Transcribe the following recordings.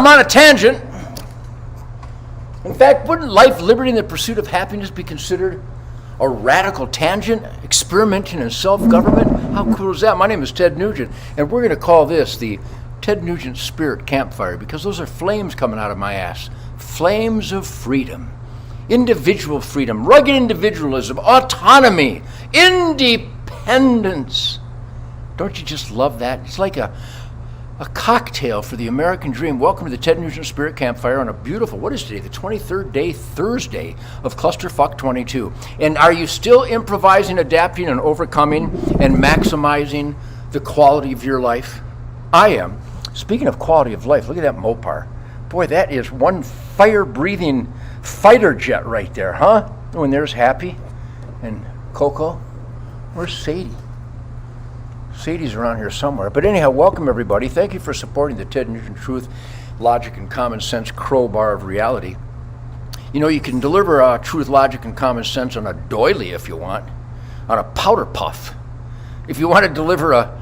I'm on a tangent. In fact, wouldn't life, liberty, and the pursuit of happiness be considered a radical tangent, experimenting in self-government? How cool is that? My name is Ted Nugent, and we're going to call this the Ted Nugent Spirit Campfire, because those are flames coming out of my ass. Flames of freedom, individual freedom, rugged individualism, autonomy, independence. Don't you just love that? It's like a cocktail for the American dream. Welcome to the Ted Nugent Spirit Campfire on a beautiful, what is today, the 23rd day, Thursday of Clusterfuck 22. And are you still improvising, adapting, and overcoming and maximizing the quality of your life? I am. Speaking of quality of life, look at that Mopar. Boy, that is one fire-breathing fighter jet right there, huh? Oh, and there's Happy and Coco. Where's Sadie? Sadie's around here somewhere. But anyhow, welcome everybody. Thank you for supporting the Ted Nugent Truth, Logic, and Common Sense crowbar of reality. You know, you can deliver truth, logic, and common sense on a doily if you want, on a powder puff. If you want to deliver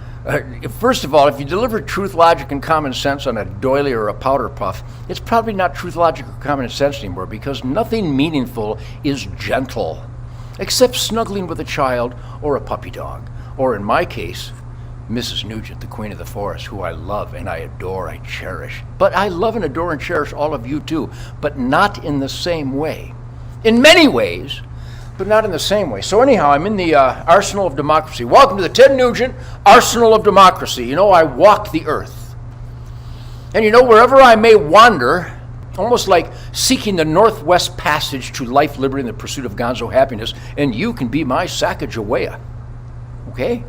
first of all, if you deliver truth, logic, and common sense on a doily or a powder puff, it's probably not truth, logic, or common sense anymore, because nothing meaningful is gentle, except snuggling with a child or a puppy dog, or in my case, Mrs. Nugent, the Queen of the Forest, who I love and I adore, I cherish. But I love and adore and cherish all of you too, but not in the same way. In many ways, but not in the same way. So anyhow, I'm in the arsenal of democracy. Welcome to the Ted Nugent Arsenal of Democracy. You know, I walk the earth. And you know, wherever I may wander, almost like seeking the Northwest Passage to life, liberty, and the pursuit of gonzo happiness, and you can be my Sacagawea. Okay?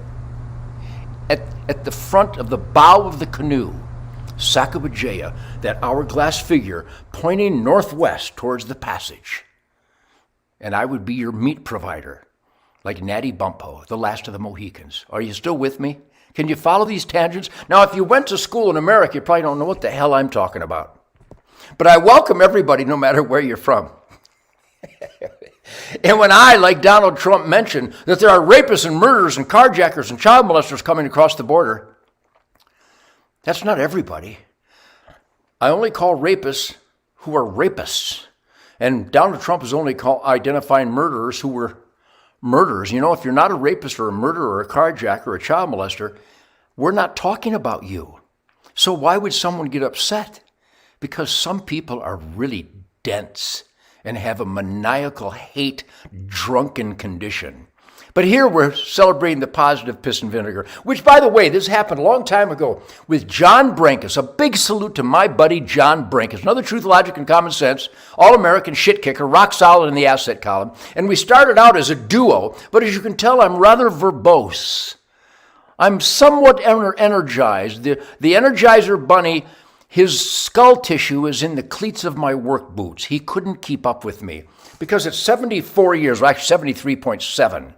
At the front of the bow of the canoe, Sacagawea, that hourglass figure pointing northwest towards the passage. And I would be your meat provider, like Natty Bumppo, the last of the Mohicans. Are you still with me? Can you follow these tangents? Now, if you went to school in America, you probably don't know what the hell I'm talking about. But I welcome everybody, no matter where you're from. And when I, like Donald Trump, mention that there are rapists and murderers and carjackers and child molesters coming across the border, that's not everybody. I only call rapists who are rapists. And Donald Trump is only identifying murderers who were murderers. You know, if you're not a rapist or a murderer or a carjacker or a child molester, we're not talking about you. So why would someone get upset? Because some people are really dense and have a maniacal hate drunken condition. But here we're celebrating the positive piss and vinegar, which, by the way, this happened a long time ago with John Brankus. A big salute to my buddy John Brankus, another Truth, Logic, and Common Sense, all-American shit kicker, rock solid in the asset column. And we started out as a duo, but as you can tell, I'm rather verbose. I'm somewhat energized. The Energizer Bunny, his skull tissue is in the cleats of my work boots. He couldn't keep up with me because it's 74 years, well, actually 73.7.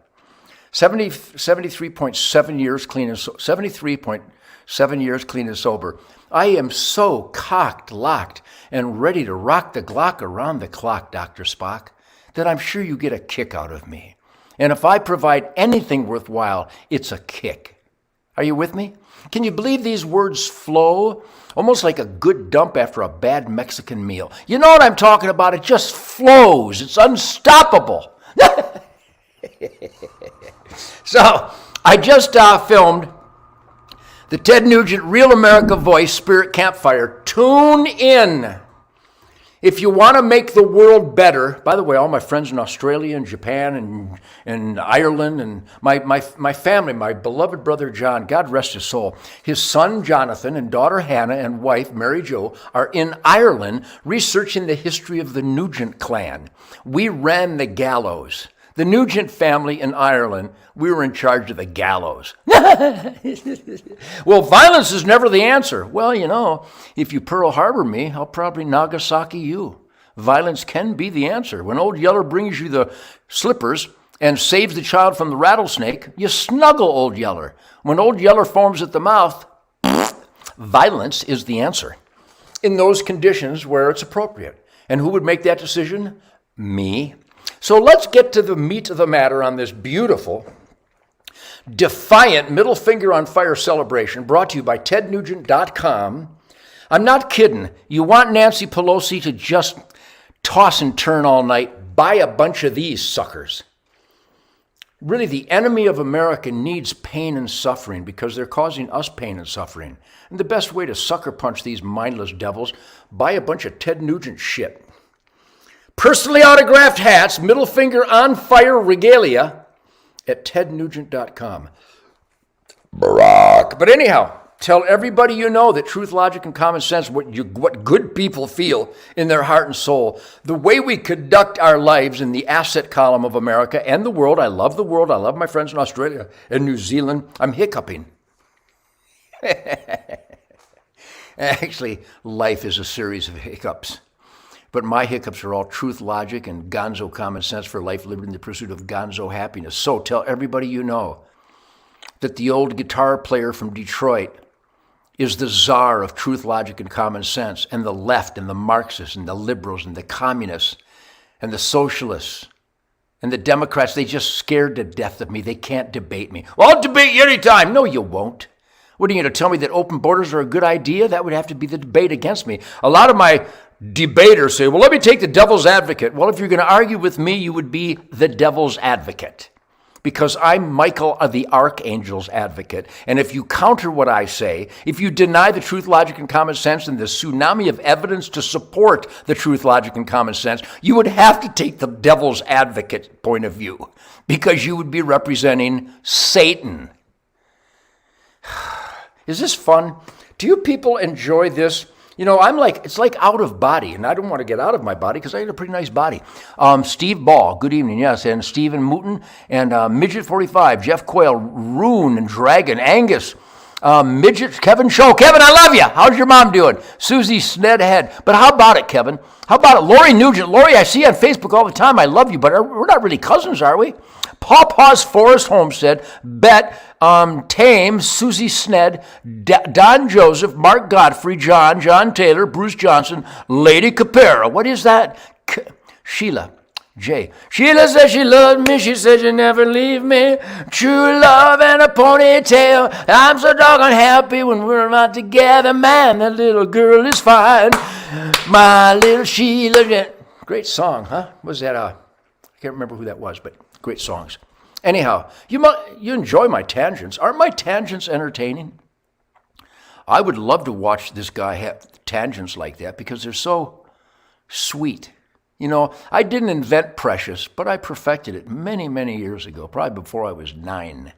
73.7 years clean and 73.7 years clean and sober. I am so cocked, locked, and ready to rock the Glock around the clock, Dr. Spock, that I'm sure you get a kick out of me. And if I provide anything worthwhile, it's a kick. Are you with me? Can you believe these words flow? Almost like a good dump after a bad Mexican meal. You know what I'm talking about? It just flows. It's unstoppable. So, I just filmed the Ted Nugent Real America Voice Spirit Campfire. Tune in. If you want to make the world better, by the way, all my friends in Australia and Japan and Ireland and my family, my beloved brother John, God rest his soul, his son Jonathan and daughter Hannah and wife Mary Jo are in Ireland researching the history of the Nugent clan. We ran the gallows. The Nugent family in Ireland, we were in charge of the gallows. Well, violence is never the answer. Well, you know, if you Pearl Harbor me, I'll probably Nagasaki you. Violence can be the answer. When Old Yeller brings you the slippers and saves the child from the rattlesnake, you snuggle Old Yeller. When Old Yeller foams at the mouth, violence is the answer. In those conditions where it's appropriate. And who would make that decision? Me. So let's get to the meat of the matter on this beautiful, defiant middle finger on fire celebration brought to you by TedNugent.com. I'm not kidding. You want Nancy Pelosi to just toss and turn all night? Buy a bunch of these suckers. Really, the enemy of America needs pain and suffering because they're causing us pain and suffering. And the best way to sucker punch these mindless devils, buy a bunch of Ted Nugent shit. Personally autographed hats, middle finger on fire regalia at TedNugent.com. Barack. But anyhow, tell everybody you know that truth, logic, and common sense, what good people feel in their heart and soul. The way we conduct our lives in the asset column of America and the world. I love the world. I love my friends in Australia and New Zealand. I'm hiccuping. Actually, life is a series of hiccups. But my hiccups are all truth, logic, and gonzo common sense for life, liberty, and the pursuit of gonzo happiness. So tell everybody you know that the old guitar player from Detroit is the czar of truth, logic, and common sense, and the left, and the Marxists, and the liberals, and the communists, and the socialists, and the Democrats, they just scared to death of me. They can't debate me. Well, I'll debate you anytime. No, you won't. What are you going to tell me, that open borders are a good idea? That would have to be the debate against me. A lot of my debaters say, well, let me take the devil's advocate. Well, if you're going to argue with me, you would be the devil's advocate because I'm Michael the Archangel's advocate. And if you counter what I say, if you deny the truth, logic, and common sense and the tsunami of evidence to support the truth, logic, and common sense, you would have to take the devil's advocate point of view because you would be representing Satan. Is this fun? Do you people enjoy this? You know, it's like out of body, and I don't want to get out of my body because I had a pretty nice body. Steve Ball, good evening, yes, and Stephen Mooten, and Midget 45, Jeff Coyle, Rune, and Dragon, Angus, Midget, Kevin Show. Kevin, I love you. How's your mom doing? Susie Snedhead. But how about it, Kevin? How about it? Lori Nugent. Lori, I see you on Facebook all the time. I love you, but we're not really cousins, are we? Pawpaw's Forest Homestead, Bet, Tame, Susie Sned, Don Joseph, Mark Godfrey, John Taylor, Bruce Johnson, Lady Capera. What is that? Sheila. J. Sheila says she loved me. She said she'd never leave me. True love and a ponytail. I'm so doggone happy when we're not together. Man, that little girl is fine. My little Sheila. Great song, huh? Was that I can't remember who that was, but great songs. Anyhow, you enjoy my tangents. Aren't my tangents entertaining? I would love to watch this guy have tangents like that because they're so sweet. You know, I didn't invent precious, but I perfected it many, many years ago, probably before I was 9.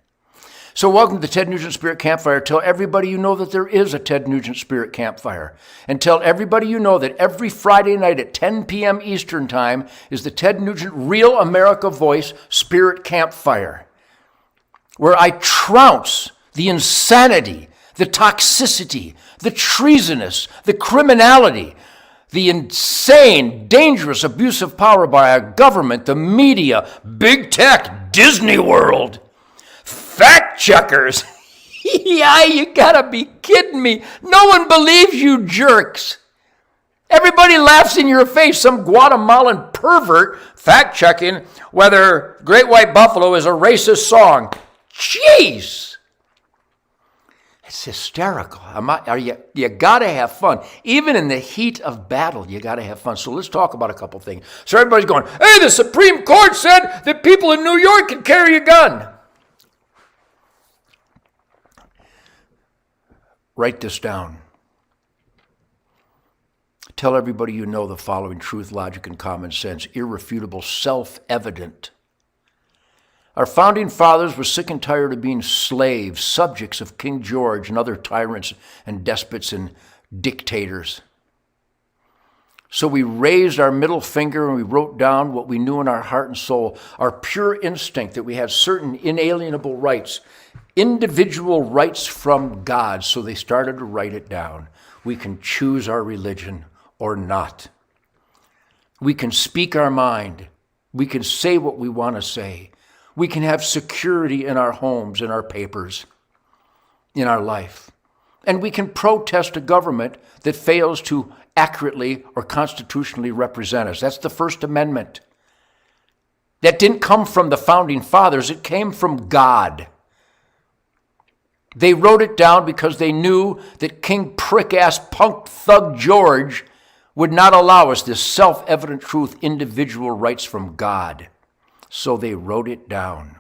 So welcome to the Ted Nugent Spirit Campfire. Tell everybody you know that there is a Ted Nugent Spirit Campfire. And tell everybody you know that every Friday night at 10 p.m. Eastern Time is the Ted Nugent Real America Voice Spirit Campfire, where I trounce the insanity, the toxicity, the treasonous, the criminality, the insane, dangerous abuse of power by our government, the media, big tech, Disney World, fact checkers. Yeah, you gotta be kidding me. No one believes you jerks. Everybody laughs in your face, some Guatemalan pervert fact checking whether Great White Buffalo is a racist song. Jeez. It's hysterical. You gotta have fun. Even in the heat of battle, you gotta have fun. So let's talk about a couple things. So everybody's going, hey, the Supreme Court said that people in New York can carry a gun. Write this down. Tell everybody you know the following truth, logic, and common sense, irrefutable, self-evident. Our founding fathers were sick and tired of being slaves, subjects of King George and other tyrants and despots and dictators. So we raised our middle finger and we wrote down what we knew in our heart and soul, our pure instinct that we had certain inalienable rights, individual rights from God. So they started to write it down. We can choose our religion or not. We can speak our mind. We can say what we want to say. We can have security in our homes, in our papers, in our life. And we can protest a government that fails to accurately or constitutionally represent us. That's the First Amendment. That didn't come from the founding fathers. It came from God. They wrote it down because they knew that King prick-ass punk thug George would not allow us this self-evident truth, individual rights from God. So they wrote it down.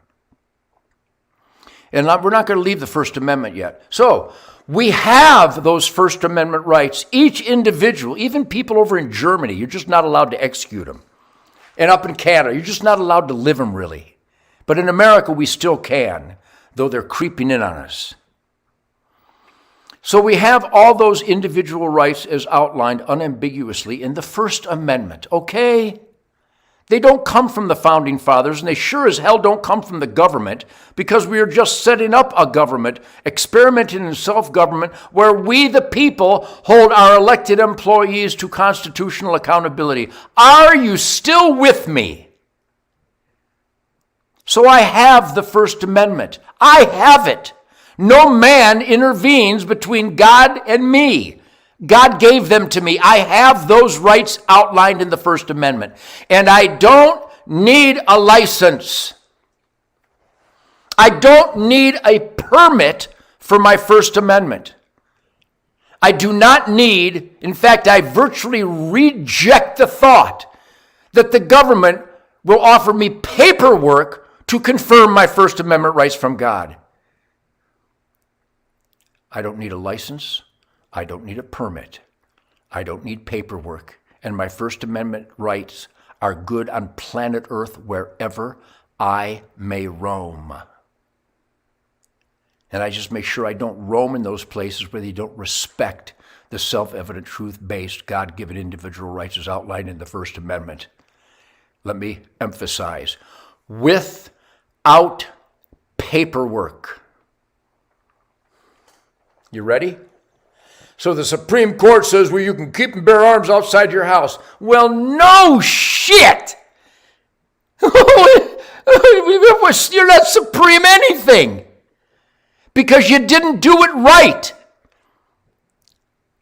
And we're not going to leave the First Amendment yet. So we have those First Amendment rights. Each individual, even people over in Germany, you're just not allowed to execute them. And up in Canada, you're just not allowed to live them really. But in America, we still can, though they're creeping in on us. So we have all those individual rights as outlined unambiguously in the First Amendment, okay? They don't come from the founding fathers, and they sure as hell don't come from the government, because we are just setting up a government, experimenting in self-government, where we, the people, hold our elected employees to constitutional accountability. Are you still with me? So I have the First Amendment. I have it. No man intervenes between God and me. God gave them to me. I have those rights outlined in the First Amendment. And I don't need a license. I don't need a permit for my First Amendment. I do not need, in fact, I virtually reject the thought that the government will offer me paperwork to confirm my First Amendment rights from God. I don't need a license. I don't need a permit. I don't need paperwork. And my First Amendment rights are good on planet Earth wherever I may roam. And I just make sure I don't roam in those places where they don't respect the self-evident truth-based God-given individual rights as outlined in the First Amendment. Let me emphasize, without paperwork. You ready? So the Supreme Court says, well, you can keep and bear arms outside your house. Well, no shit! You're not supreme anything because you didn't do it right.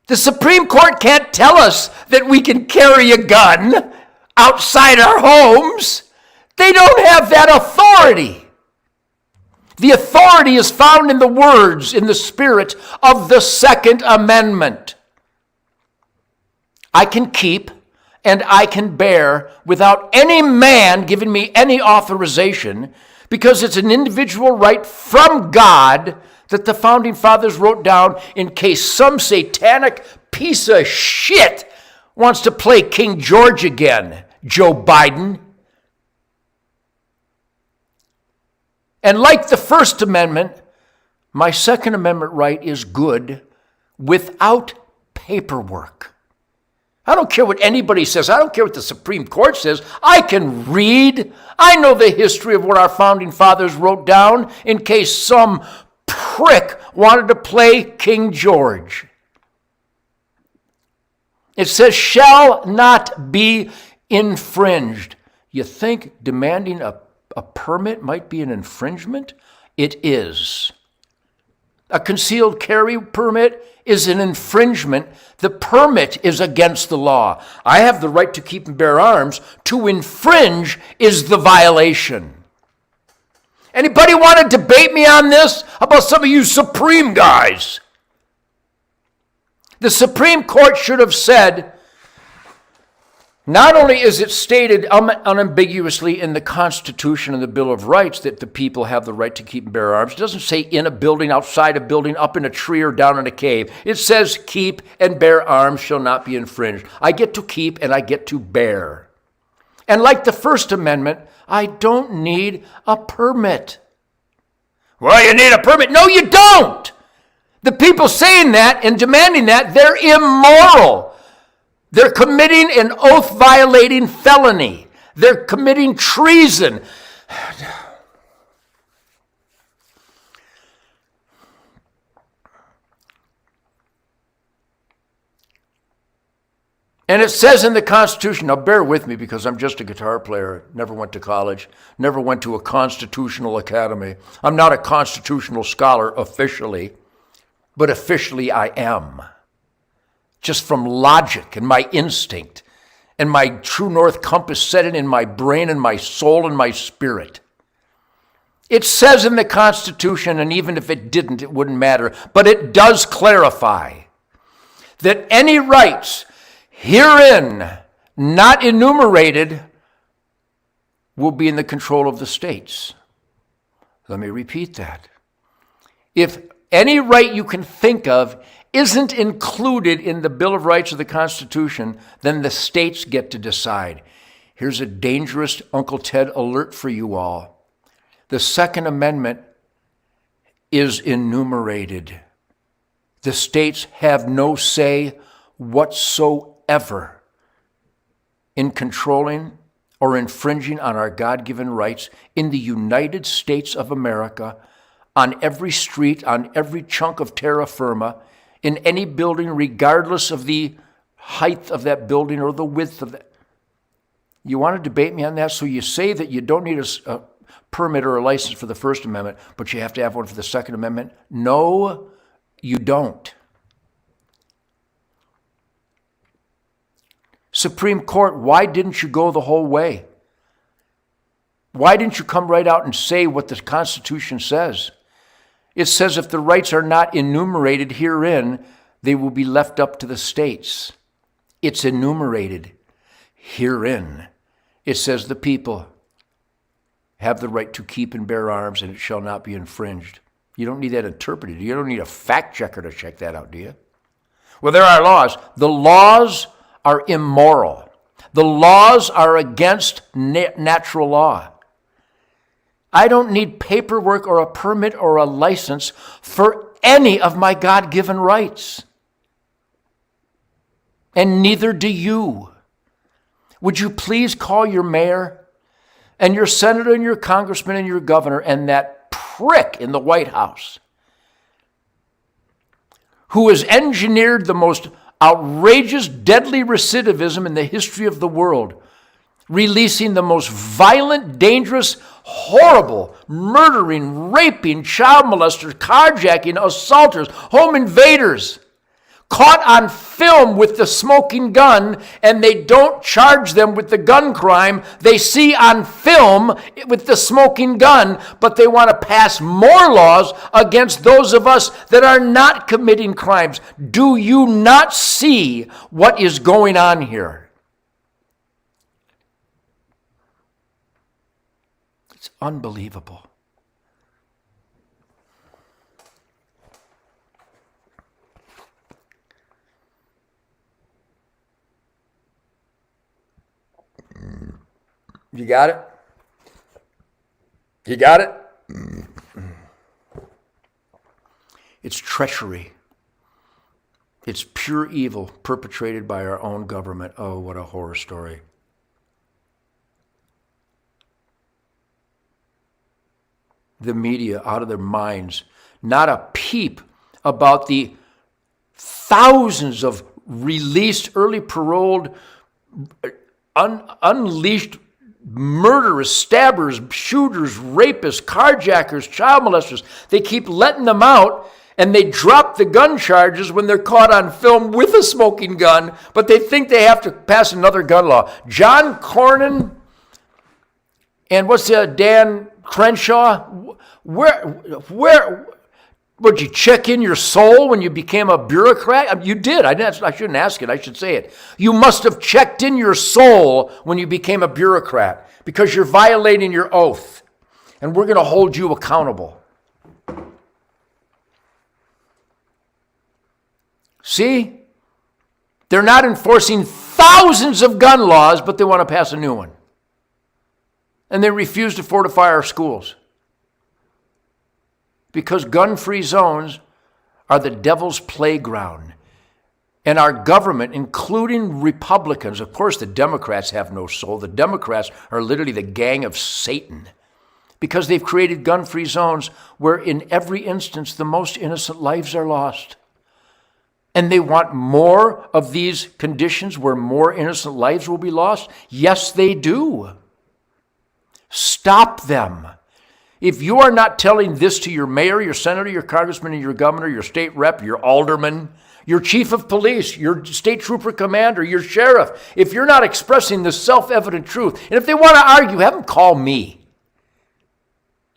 The Supreme Court can't tell us that we can carry a gun outside our homes. They don't have that authority. The authority is found in the words, in the spirit of the Second Amendment. I can keep and I can bear without any man giving me any authorization, because it's an individual right from God that the founding fathers wrote down in case some satanic piece of shit wants to play King George again, Joe Biden. And like the First Amendment, my Second Amendment right is good without paperwork. I don't care what anybody says. I don't care what the Supreme Court says. I can read. I know the history of what our founding fathers wrote down in case some prick wanted to play King George. It says, shall not be infringed. You think demanding a permit might be an infringement? It is. A concealed carry permit is an infringement. The permit is against the law. I have the right to keep and bear arms. To infringe is the violation. Anybody want to debate me on this? How about some of you Supreme guys? The Supreme Court should have said, not only is it stated unambiguously in the Constitution and the Bill of Rights that the people have the right to keep and bear arms. It doesn't say in a building, outside a building, up in a tree, or down in a cave. It says keep and bear arms shall not be infringed. I get to keep and I get to bear. And like the First Amendment, I don't need a permit. Well, you need a permit. No, you don't. The people saying that and demanding that, they're immoral. They're committing an oath-violating felony. They're committing treason. And it says in the Constitution, now bear with me because I'm just a guitar player, never went to college, never went to a constitutional academy. I'm not a constitutional scholar officially, but officially I am. Just from logic and my instinct and my true north compass set it in my brain and my soul and my spirit. It says in the Constitution, and even if it didn't, it wouldn't matter, but it does clarify that any rights herein not enumerated will be in the control of the states. Let me repeat that. If any right you can think of isn't included in the Bill of Rights of the Constitution, then the states get to decide. Here's a dangerous Uncle Ted alert for you all. The Second Amendment is enumerated. The states have no say whatsoever in controlling or infringing on our God-given rights in the United States of America, on every street, on every chunk of terra firma, in any building, regardless of the height of that building or the width of that. You want to debate me on that? So you say that you don't need a permit or a license for the First Amendment, but you have to have one for the Second Amendment? No, you don't. Supreme Court, why didn't you go the whole way? Why didn't you come right out and say what the Constitution says? It says if the rights are not enumerated herein, they will be left up to the states. It's enumerated herein. It says the people have the right to keep and bear arms, and it shall not be infringed. You don't need that interpreted. You don't need a fact checker to check that out, do you? Well, there are laws. The laws are immoral. The laws are against natural law. I don't need paperwork or a permit or a license for any of my God-given rights. And neither do you. Would you please call your mayor and your senator and your congressman and your governor and that prick in the White House who has engineered the most outrageous, deadly recidivism in the history of the world, releasing the most violent, dangerous, horrible, murdering, raping, child molesters, carjacking, assaulters, home invaders, caught on film with the smoking gun, and they don't charge them with the gun crime. They see on film with the smoking gun, but they want to pass more laws against those of us that are not committing crimes. Do you not see what is going on here? It's unbelievable. You got it? You got it? It's treachery. It's pure evil perpetrated by our own government. Oh, what a horror story. The media out of their minds. Not a peep about the thousands of released, early paroled, unleashed murderers, stabbers, shooters, rapists, carjackers, child molesters. They keep letting them out, and they drop the gun charges when they're caught on film with a smoking gun, but they think they have to pass another gun law. John Cornyn and Dan Crenshaw, where would you check in your soul when you became a bureaucrat? You did. I shouldn't ask it. I should say it. You must have checked in your soul when you became a bureaucrat because you're violating your oath, and we're going to hold you accountable. See? They're not enforcing thousands of gun laws, but they want to pass a new one. And they refuse to fortify our schools. Because gun-free zones are the devil's playground. And our government, including Republicans, of course the Democrats have no soul. The Democrats are literally the gang of Satan. Because they've created gun-free zones where in every instance the most innocent lives are lost. And they want more of these conditions where more innocent lives will be lost? Yes, they do. Stop them. If you are not telling this to your mayor, your senator, your congressman, and your governor, your state rep, your alderman, your chief of police, your state trooper commander, your sheriff, if you're not expressing the self-evident truth, and if they want to argue, have them call me.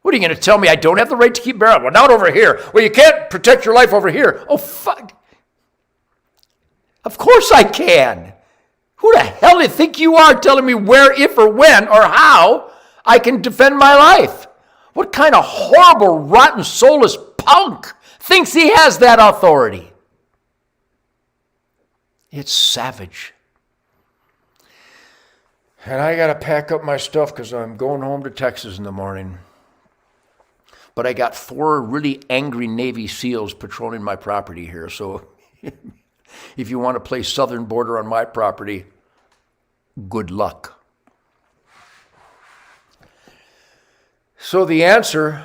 What are you going to tell me? I don't have the right to keep bear arms? Well, not over here. Well, you can't protect your life over here. Oh, fuck. Of course I can. Who the hell do you think you are telling me where, if, or when, or how I can defend my life? What kind of horrible, rotten, soulless punk thinks he has that authority? It's savage. And I got to pack up my stuff because I'm going home to Texas in the morning. But I got 4 really angry Navy SEALs patrolling my property here. So if you want to play southern border on my property, good luck. So the answer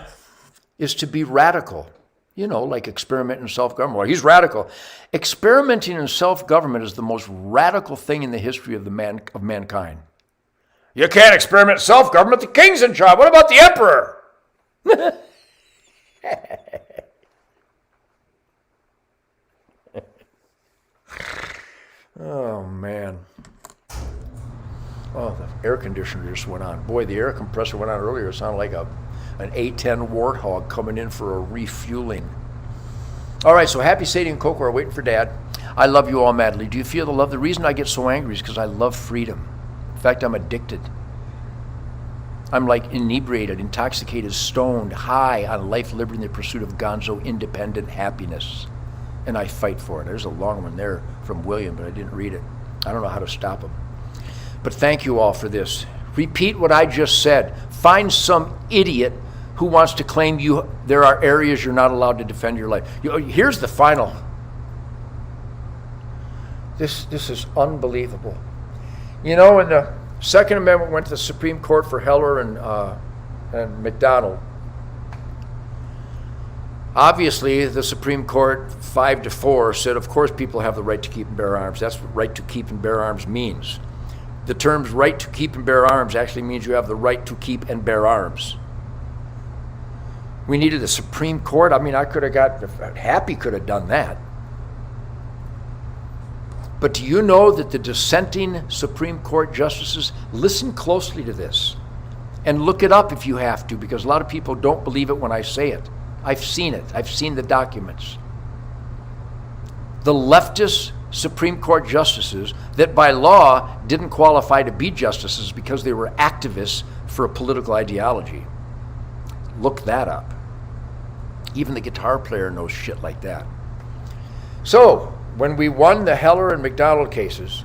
is to be radical. You know, like experiment in self-government. Well, he's radical. Experimenting in self-government is the most radical thing in the history of mankind. You can't experiment in self-government. The king's in charge. What about the emperor? Oh, man. Oh, the air conditioner just went on. Boy, the air compressor went on earlier. It sounded like an A-10 Warthog coming in for a refueling. All right, so Happy, Sadie, and Coco are waiting for Dad. I love you all madly. Do you feel the love? The reason I get so angry is because I love freedom. In fact, I'm addicted. I'm like inebriated, intoxicated, stoned, high on life, liberty, and the pursuit of gonzo independent happiness. And I fight for it. There's a long one there from William, but I didn't read it. I don't know how to stop him. But thank you all for this. Repeat what I just said. Find some idiot who wants to claim there are areas you're not allowed to defend your life. Here's the final. This is unbelievable. You know, when the Second Amendment went to the Supreme Court for Heller and McDonald, obviously the Supreme Court 5-4 said, of course people have the right to keep and bear arms. That's what right to keep and bear arms means. The terms right to keep and bear arms actually means you have the right to keep and bear arms. We needed the Supreme Court. I mean, Happy could have done that. But do you know that the dissenting Supreme Court justices, listen closely to this and look it up if you have to, because a lot of people don't believe it when I say it. I've seen it. I've seen the documents. The leftist Supreme Court justices that by law didn't qualify to be justices because they were activists for a political ideology. Look that up. Even the guitar player knows shit like that. So, when we won the Heller and McDonald cases,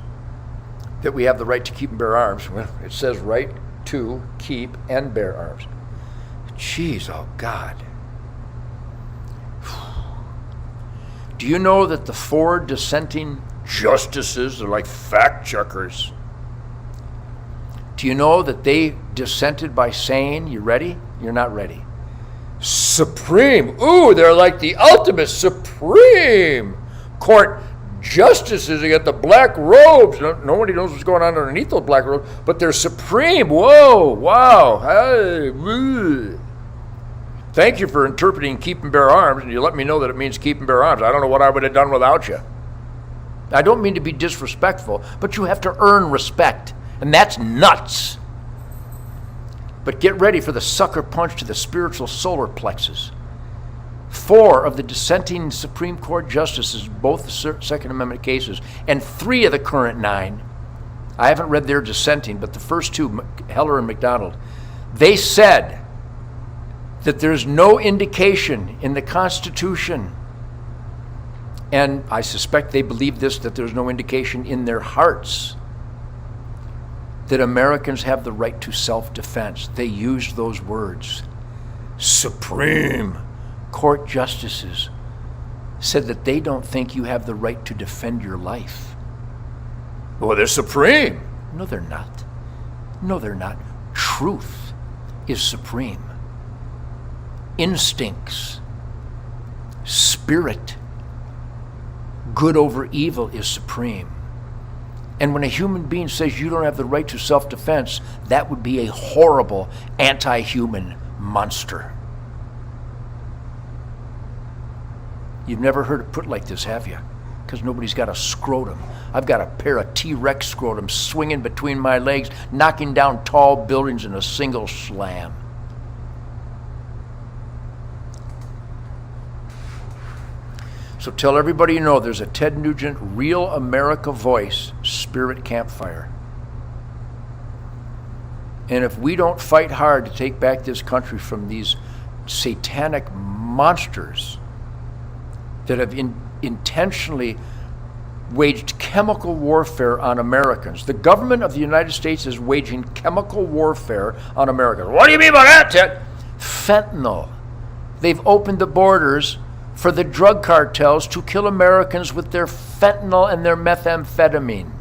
that we have the right to keep and bear arms, well, it says right to keep and bear arms. Jeez, oh God. Do you know that the 4 dissenting justices are like fact checkers? Do you know that they dissented by saying, you ready? You're not ready. Supreme. Ooh, they're like the ultimate Supreme Court justices. They got the black robes. Nobody knows what's going on underneath those black robes, but they're supreme. Whoa, wow. Hey, woo. Thank you for interpreting keep and bear arms, and you let me know that it means keep and bear arms. I don't know what I would have done without you. I don't mean to be disrespectful, but you have to earn respect, and that's nuts. But get ready for the sucker punch to the spiritual solar plexus. 4 of the dissenting Supreme Court justices, both the Second Amendment cases, and 3 of the current 9, I haven't read their dissenting, but the first 2, Heller and McDonald, they said that there's no indication in the Constitution, and I suspect they believe this, that there's no indication in their hearts that Americans have the right to self-defense. They used those words. Supreme Court justices said that they don't think you have the right to defend your life. Well, they're supreme. No, they're not. No, they're not. Truth is supreme. Instincts, spirit, good over evil is supreme. And when a human being says you don't have the right to self-defense, that would be a horrible anti-human monster. You've never heard it put like this, have you? Because nobody's got a scrotum. I've got a pair of T-Rex scrotums swinging between my legs, knocking down tall buildings in a single slam. So tell everybody you know there's a Ted Nugent Real America Voice Spirit Campfire. And if we don't fight hard to take back this country from these satanic monsters that have intentionally waged chemical warfare on Americans. The government of the United States is waging chemical warfare on Americans. What do you mean by that, Ted? Fentanyl. They've opened the borders for the drug cartels to kill Americans with their fentanyl and their methamphetamine.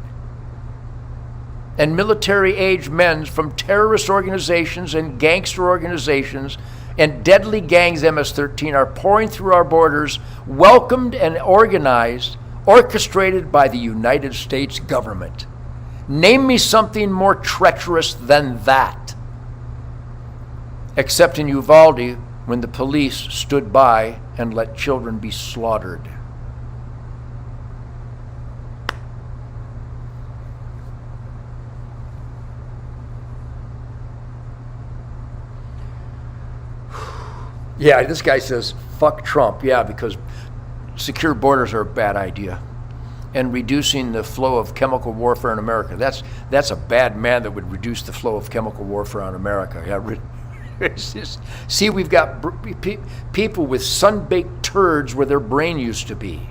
And military-age men from terrorist organizations and gangster organizations and deadly gangs, MS-13, are pouring through our borders, welcomed and organized, orchestrated by the United States government. Name me something more treacherous than that. Except in Uvalde, when the police stood by and let children be slaughtered. Yeah, this guy says, fuck Trump. Yeah, because secure borders are a bad idea. And reducing the flow of chemical warfare in America. That's a bad man that would reduce the flow of chemical warfare on America. Yeah, see, we've got people with sun-baked turds where their brain used to be.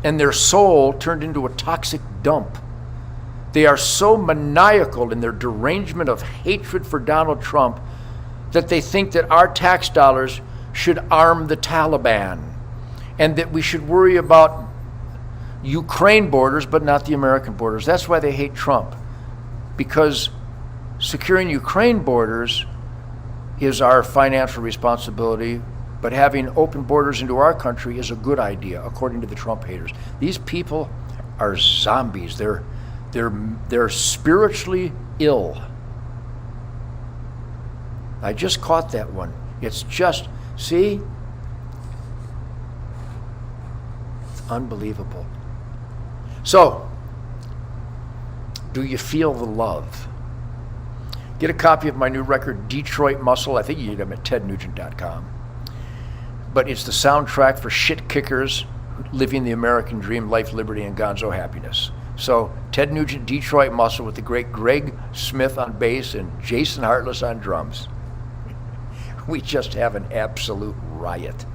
And their soul turned into a toxic dump. They are so maniacal in their derangement of hatred for Donald Trump that they think that our tax dollars should arm the Taliban and that we should worry about Ukraine borders but not the American borders. That's why they hate Trump, because securing Ukraine borders is our financial responsibility, but having open borders into our country is a good idea, according to the Trump haters. These people are zombies. They're spiritually ill. I just caught that one. It's just, see? It's unbelievable. So, do you feel the love? Get a copy of my new record, Detroit Muscle. I think you can get them at tednugent.com. but it's the soundtrack for shit kickers living the American dream, life, liberty, and gonzo happiness. So Ted Nugent, Detroit Muscle, with the great Greg Smith on bass and Jason Hartless on drums. We just have an absolute riot.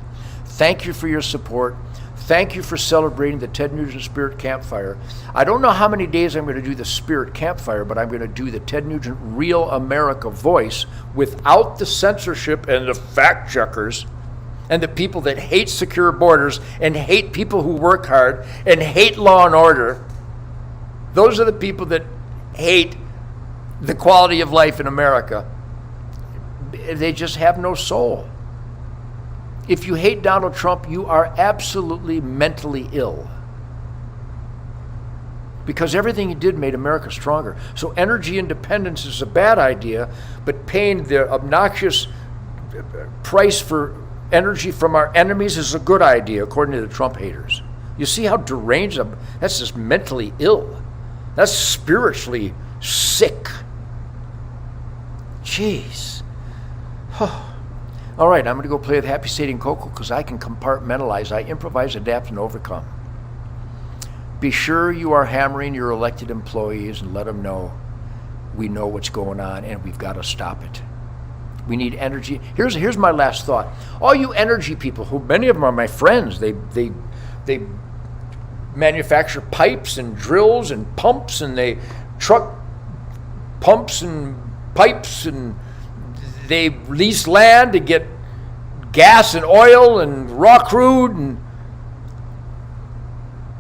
Thank you for your support. Thank you for celebrating the Ted Nugent Spirit Campfire. I don't know how many days I'm going to do the Spirit Campfire, but I'm going to do the Ted Nugent Real America Voice without the censorship and the fact checkers and the people that hate secure borders and hate people who work hard and hate law and order. Those are the people that hate the quality of life in America. They just have no soul. If you hate Donald Trump, you are absolutely mentally ill. Because everything he did made America stronger. So energy independence is a bad idea, but paying the obnoxious price for energy from our enemies is a good idea, according to the Trump haters. You see how deranged I'm? That's just mentally ill. That's spiritually sick. Jeez. All right, I'm going to go play with Happy Sadie and Coco because I can compartmentalize. I improvise, adapt, and overcome. Be sure you are hammering your elected employees and let them know we know what's going on and we've got to stop it. We need energy. Here's my last thought. All you energy people, who many of them are my friends, they manufacture pipes and drills and pumps, and they truck pumps and pipes, and they lease land to get gas and oil and raw crude, and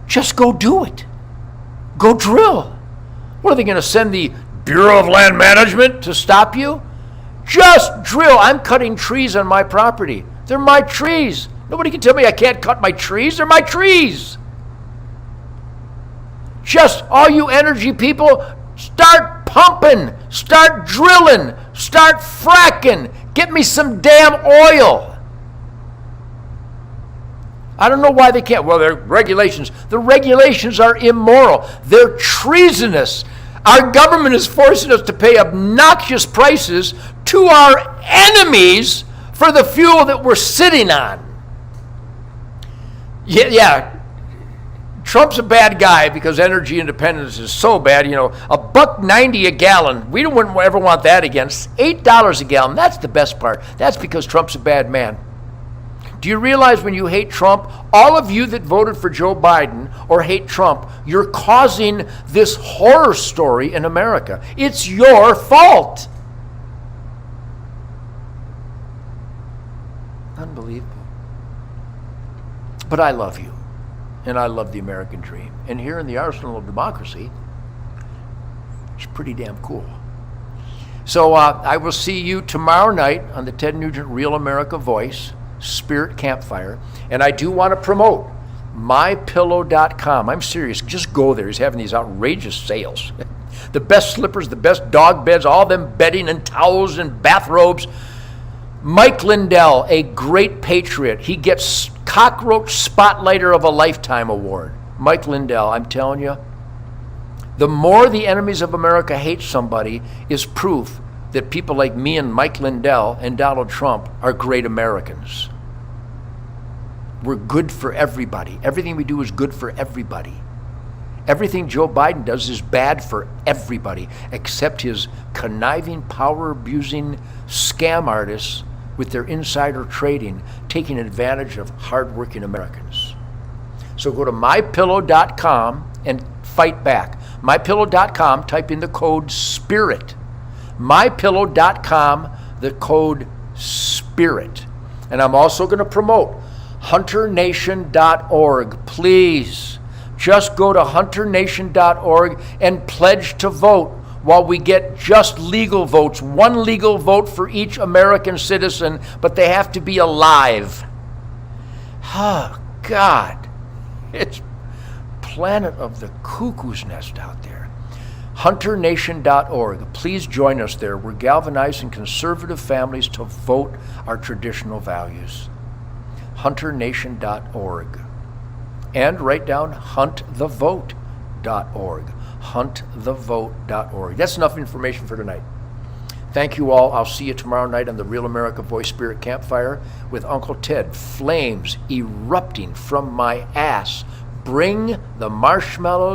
just go do it. Go drill. What are they going to send the Bureau of Land Management to stop you? Just drill. I'm cutting trees on my property. They're my trees. Nobody can tell me I can't cut my trees. They're my trees. Just all you energy people, start pumping, start drilling, start fracking. Get me some damn oil. I don't know why they can't. Well, they're regulations. The regulations are immoral. They're treasonous. Our government is forcing us to pay obnoxious prices to our enemies for the fuel that we're sitting on. Yeah. Trump's a bad guy because energy independence is so bad. You know, $1.90 a gallon. We wouldn't ever want that again. It's $8 a gallon. That's the best part. That's because Trump's a bad man. Do you realize when you hate Trump, all of you that voted for Joe Biden or hate Trump, you're causing this horror story in America. It's your fault. Unbelievable. But I love you. And I love the American dream. And here in the arsenal of democracy, it's pretty damn cool. So I will see you tomorrow night on the Ted Nugent Real America Voice Spirit Campfire. And I do want to promote mypillow.com. I'm serious. Just go there. He's having these outrageous sales. The best slippers, the best dog beds, all them bedding and towels and bathrobes. Mike Lindell, a great patriot. He gets Cockroach Spotlighter of a Lifetime Award. Mike Lindell, I'm telling you, the more the enemies of America hate somebody is proof that people like me and Mike Lindell and Donald Trump are great Americans. We're good for everybody. Everything we do is good for everybody. Everything Joe Biden does is bad for everybody, except his conniving, power-abusing scam artists with their insider trading, taking advantage of hardworking Americans. So go to mypillow.com and fight back. Mypillow.com, type in the code SPIRIT. Mypillow.com, the code SPIRIT. And I'm also going to promote HunterNation.org. Please, just go to HunterNation.org and pledge to vote while we get just legal votes. One legal vote for each American citizen, but they have to be alive. Oh, God. It's planet of the cuckoo's nest out there. HunterNation.org. Please join us there. We're galvanizing conservative families to vote our traditional values. HunterNation.org. And write down huntthevote.org. Huntthevote.org. That's enough information for tonight. Thank you all. I'll see you tomorrow night on the Real America Voice Spirit Campfire with Uncle Ted. Flames erupting from my ass. Bring the marshmallows.